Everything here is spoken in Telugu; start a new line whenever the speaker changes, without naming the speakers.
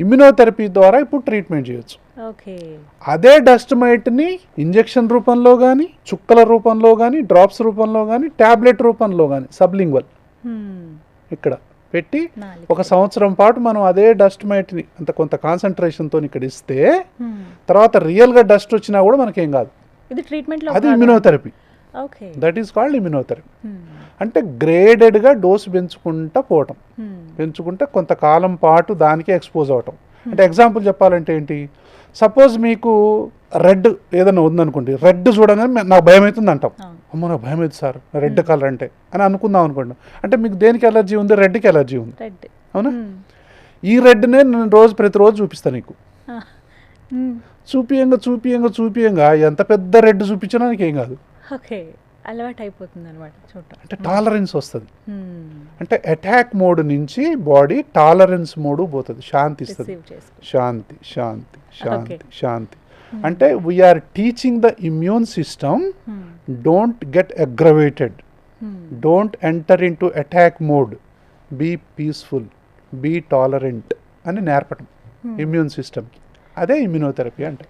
ఇమ్యునోథెరపీ ద్వారా ఇప్పుడు ట్రీట్మెంట్ చేయొచ్చు.
ఓకే.
అదే డస్ట్ మైట్ని ఇంజెక్షన్ రూపంలో కానీ, చుక్కల రూపంలో కానీ, డ్రాప్స్ రూపంలో కానీ, ట్యాబ్లెట్ రూపంలో కానీ, సబ్లింగ్వల్ ఇక్కడ పెట్టి ఒక సంవత్సరం పాటు మనం అదే డస్ట్ మైట్ని అంత కొంత కాన్సన్ట్రేషన్తో ఇక్కడ ఇస్తే తర్వాత రియల్గా డస్ట్ వచ్చినా కూడా మనకేం కాదు.
ఇది ట్రీట్మెంట్లో
అది immunotherapy.
Okay.
That is called immunotherapy. అంటే గ్రేడెడ్గా డోసు పెంచుకుంటా పోవటం, పెంచుకుంటే కొంతకాలం పాటు దానికే ఎక్స్పోజ్ అవటం. అంటే ఎగ్జాంపుల్ చెప్పాలంటే ఏంటి, సపోజ్ మీకు రెడ్ ఏదైనా ఉందనుకోండి, రెడ్ చూడగానే నాకు భయం అవుతుంది అంటాం. అమ్మో నాకు భయం అవుతుంది సార్ రెడ్ కలర్ అంటే అని అనుకుందాం అనుకోండి. అంటే మీకు దేనికి ఎలర్జీ ఉంది? రెడ్కి ఎలర్జీ ఉంది, అవునా? ఈ రెడ్నే నేను ప్రతిరోజు చూపిస్తాను నీకు. చూపియంగా ఎంత పెద్ద రెడ్ చూపించినా నీకేం కాదు.
అలవాటు అయిపోతుంది అనమాట.
అంటే టాలరెన్స్ వస్తుంది. అంటే అటాక్ మోడ్ నుంచి బాడీ టాలరెన్స్ మోడ్ పోతుంది, శాంతి ఇస్తుంది. శాంతి శాంతి శాంతి శాంతి. అంటే we are teaching the immune system don't get aggravated, don't enter into attack mode, be peaceful, be tolerant అని నేర్పటం ఇమ్యూన్ సిస్టమ్కి. అదే ఇమ్యూనోథెరపీ అంటే.